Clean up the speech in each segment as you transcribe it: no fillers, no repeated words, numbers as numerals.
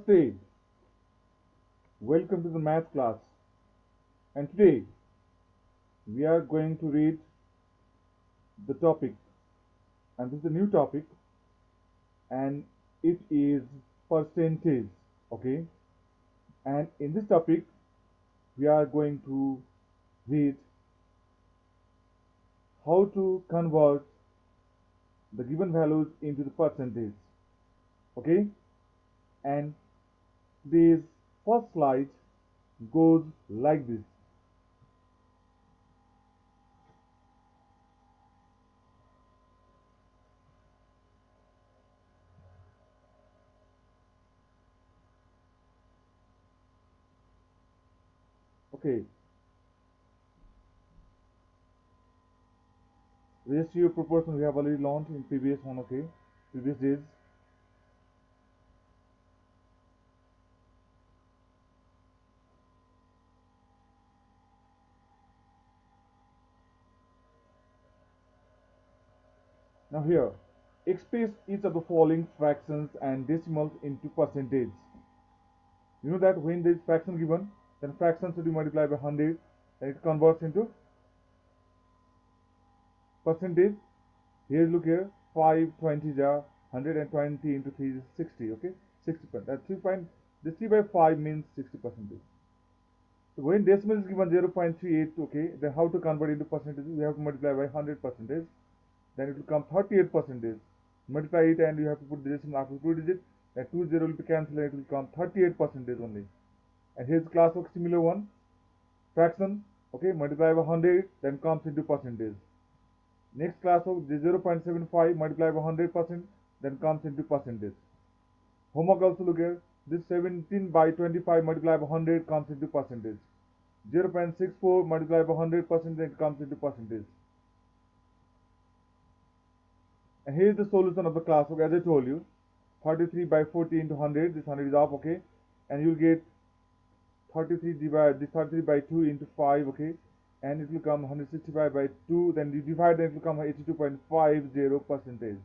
Namaste. Welcome to the math class. And today we are going to read the topic, and this is a new topic, and it is percentage. Okay, and in this topic we are going to read how to convert the given values into the percentage. Okay, and this first slide goes like this. Okay, ratio proportion we have already learned in previous one. Okay, previous days. Now here, express each of the following fractions and decimals into percentage. You know that when there is fraction given, then fraction should be multiplied by 100, then it converts into percentage. Here look here, 520 jar 120 into 3 is 60. Okay, 60%. That 3 point, this 3 by 5 means 60%. So when decimal is given 0.38, okay, then how to convert into percentage? We have to multiply by 100%. Then it will come 38%. Multiply it and you have to put the decimal after 2 digits. That 2 0 will be cancelled and it will come 38% only. And here's class of similar one, fraction. Okay, multiply by 100, then comes into percentage. Next class of 0.75 multiply by 100%, then comes into percentage. Homework also look here. This 17 by 25 multiply by 100 comes into percentage. 0.64 multiply by 100%, then it comes into percentage. And here is the solution of the class work. As I told you, 33 by 40 into 100, this 100 is off, okay, and you'll get 33 divided this 33 by 2 into 5, okay, and it will come 165 by 2, then you divide, then it will come 82.50%.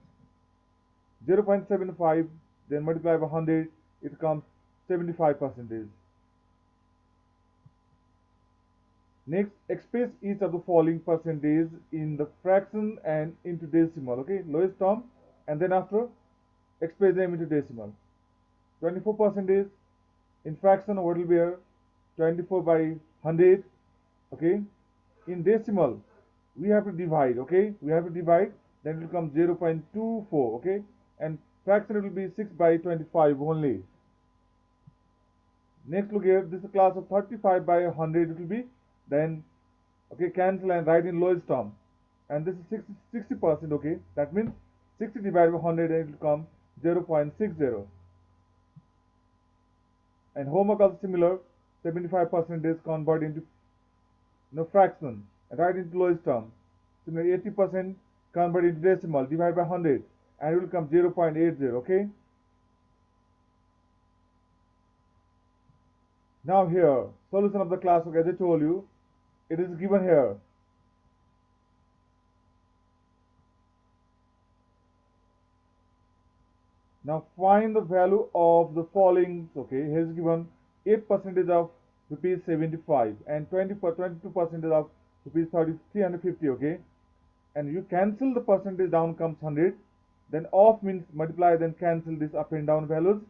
0.75, then multiply by 100, it comes 75%. Next, express each of the following percentage in the fraction and into decimal. Okay, lowest term, and then after express them into decimal. 24% in fraction, what will be here? 24 by 100. Okay, in decimal we have to divide. Okay, we have to divide, then it will come 0.24. Okay, and fraction it will be 6 by 25 only. Next, look here, this is a class of 35 by 100. It will be, then okay, cancel and write in lowest term, and this is 60%. Okay, that means 60 divided by 100 and it will come 0.60. And homework also similar, 75% is convert into fraction and write into lowest term. Similarly, 80% convert into decimal, divide by 100 and it will come 0.80. Okay, now here solution of the class work. As I told you, it is given here. Now find the value of the following. Okay, here is given 8% of rupees 75 and 22% of rupees 350. Okay, and you cancel the percentage, down comes 100, then off means multiply, then cancel this up and down values,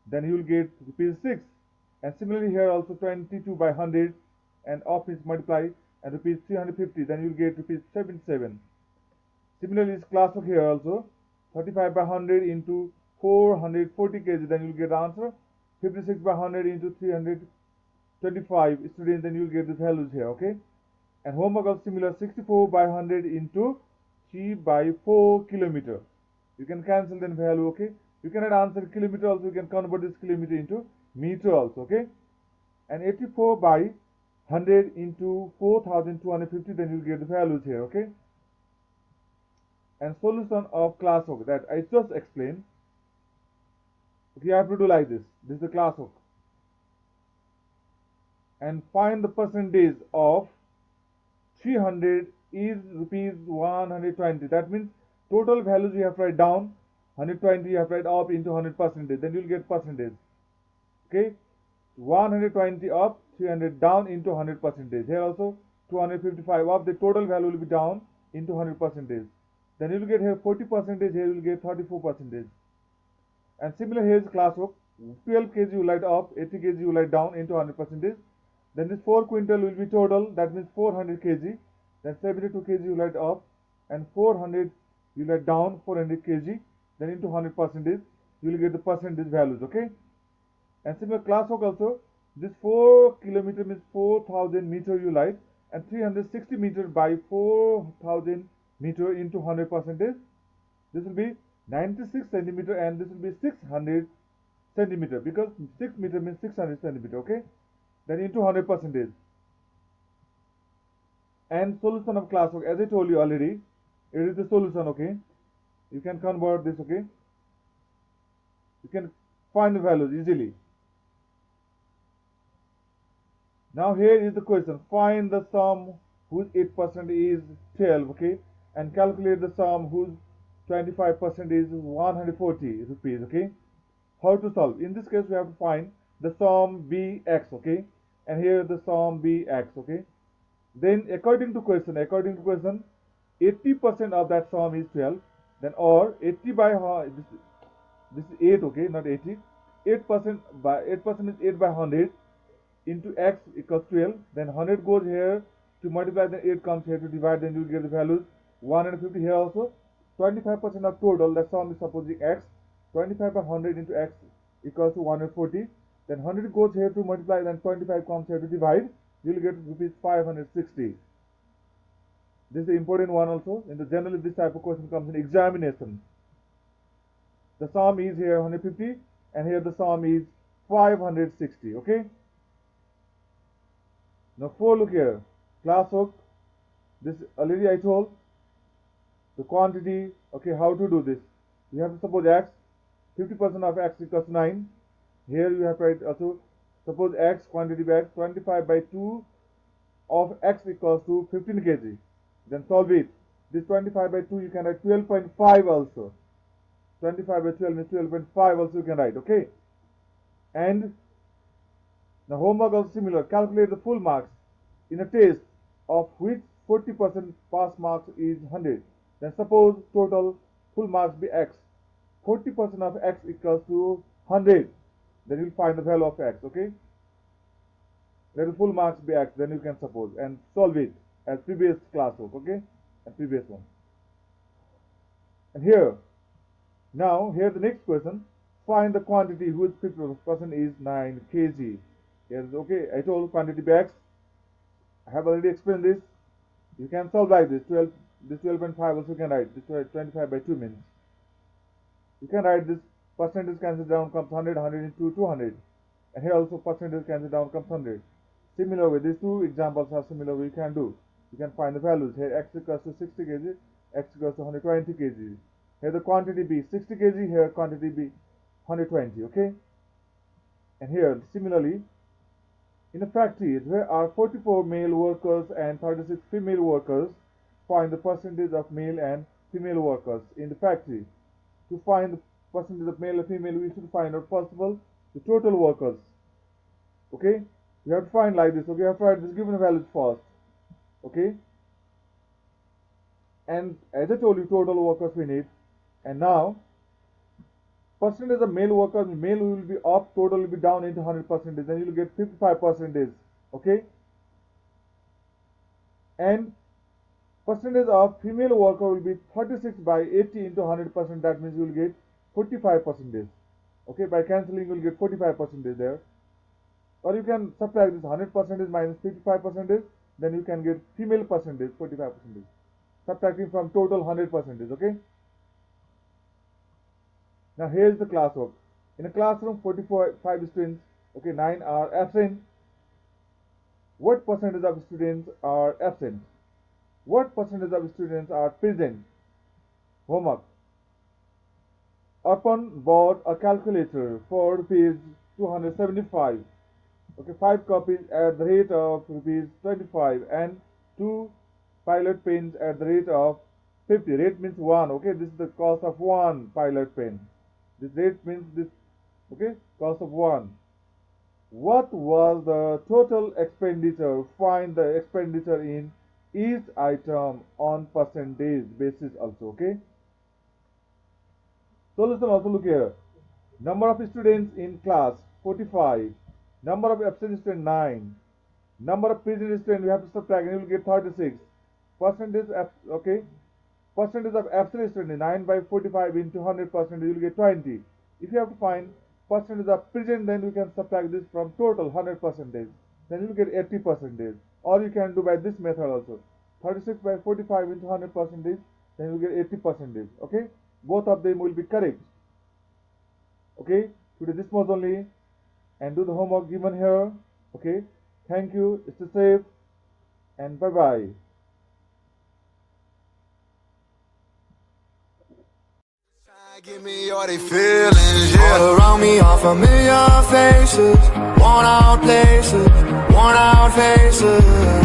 then you will get rupees 6. And similarly here also 22 by 100 and off is multiply and rupees 350, then you will get rupees 77. Similarly this class of here also 35 by 100 into 440 kg, then you will get the answer. 56 by 100 into 325 students, then you will get the values here. Okay, and homework of similar, 64 by 100 into 3 by 4 kilometer. You can cancel then value. Okay, you cannot answer kilometer also, you can convert this kilometer into meter also. Okay, and 84 by 100 into 4250, then you will get the values here. Okay, and solution of class work that I just explained. Okay, you have to do like this. This is the class work, and find the percentage of 300 is rupees 120. That means total values you have to write down 120, you have to write up into 100%, then you will get percentage. Okay, 120 up, 300 down into 100 percentage. Here also 255 up, the total value will be down into 100 percentage. Then you will get here 40 percentage, here you will get 34 percentage. And similar here is classwork, 12 kg you light up, 80 kg you light down into 100 percentage. Then this 4 quintal will be total, that means 400 kg. Then 72 kg you light up, and 400 you light down, 400 kg. Then into 100 percentage, you will get the percentage values. Okay. And similar classwork also, this 4 kilometer means 4000 meter you light, and 360 meter by 4000 meter into 100 percentage. This will be 96 centimeter, and this will be 600 centimeter, because 6 meter means 600 centimeter. Okay, then into 100 percentage. And solution of classwork, as I told you already, it is the solution. Okay, you can convert this. Okay, you can find the values easily. Now here is the question, find the sum whose 8% is 12, okay, and calculate the sum whose 25% is 140 rupees. Okay, how to solve? In this case we have to find the sum bx. Okay, and here the sum bx. Okay, then according to question 80% of that sum is 12, then, or 80 by this is 8. Okay, not 80, 8% by 8% is 8 by 100 into x equals 12. Then 100 goes here to multiply, then 8 comes here to divide, then you get the values 150 here also. 25% of total, the sum is supposing x, 25 by 100 into x equals to 140. Then 100 goes here to multiply, then 25 comes here to divide, you will get rupees 560. This is the important one also. In the generally this type of question comes in examination. The sum is here 150, and here the sum is 560. Okay. Now 4, look here, classwork, this already I told, the quantity. Okay, how to do this? You have to suppose x, 50% of x equals 9. Here you have to write also, suppose x, quantity by x, 25 by 2 of x equals to 15 kg. Then solve it. This 25 by 2 you can write 12.5 also. 25 by 12 means 12.5 also you can write. Okay. And the homework also similar. Calculate the full marks in a test of which 40% pass marks is 100. Then suppose total full marks be x. 40% of x equals to 100. Then you'll find the value of x. Okay. Let the full marks be x. Then you can suppose and solve it as previous classwork. Okay, and previous one. And here, now here the next question. Find the quantity whose 50% is 9 kg. Yes, okay, I told quantity by x. I have already explained this. You can solve like this. 12.5 also you can write. This 25 by 2 means. You can write this percentage cancel down comes 100, 100 into 200. And here also percentage cancel down comes 100. Similar way, these two examples are similar way you can do. You can find the values. Here x equals to 60 kg, x equals to 120 kg. Here the quantity be 60 kg, here quantity be 120. Okay. And here similarly, in a factory, there are 44 male workers and 36 female workers. Find the percentage of male and female workers in the factory. To find the percentage of male and female, we should find out first of all the total workers. Okay, we have to find like this. Okay, we have to write this given values first. Okay, and as I told you, total workers we need. And now, percentage of male workers, male will be up, total will be down into 100%. Then you will get 55%. Okay, and percentage of female worker will be 36 by 80 into 100%. That means you will get 45%. Okay, by cancelling you will get 45% there. Or you can subtract this 100% minus 55%. Then you can get female percentage 45%. Subtracting from total 100%. Okay. Now here is the classwork. In a classroom, 45 students. Okay, 9 are absent. What percentage of students are absent? What percentage of students are present? Homework. Arpan bought a calculator for rupees 275. Okay, 5 copies at the rate of rupees 25 and 2 pilot pens at the rate of 50. Rate means 1. Okay, this is the cost of 1 pilot pen. This rate means this. Okay, cost of 1. What was the total expenditure? Find the expenditure in each item on percentage basis also. Okay. Solution also look here. Number of students in class 45. Number of absent students 9. Number of present students we have to subtract and you will get 36. Percentage okay. Percentage of absent students 9 by 45 into 100% you will get 20. If you have to find percentage of present, then we can subtract this from total 100%. Then you will get 80%. Or you can do by this method also. 36 by 45 into 100%, then you will get 80%. Okay. Both of them will be correct. Okay. Today this was only, and do the homework given here. Okay. Thank you. Stay safe and bye bye. Give me all they feelings, yeah. All around me are familiar faces, worn out places, worn out faces.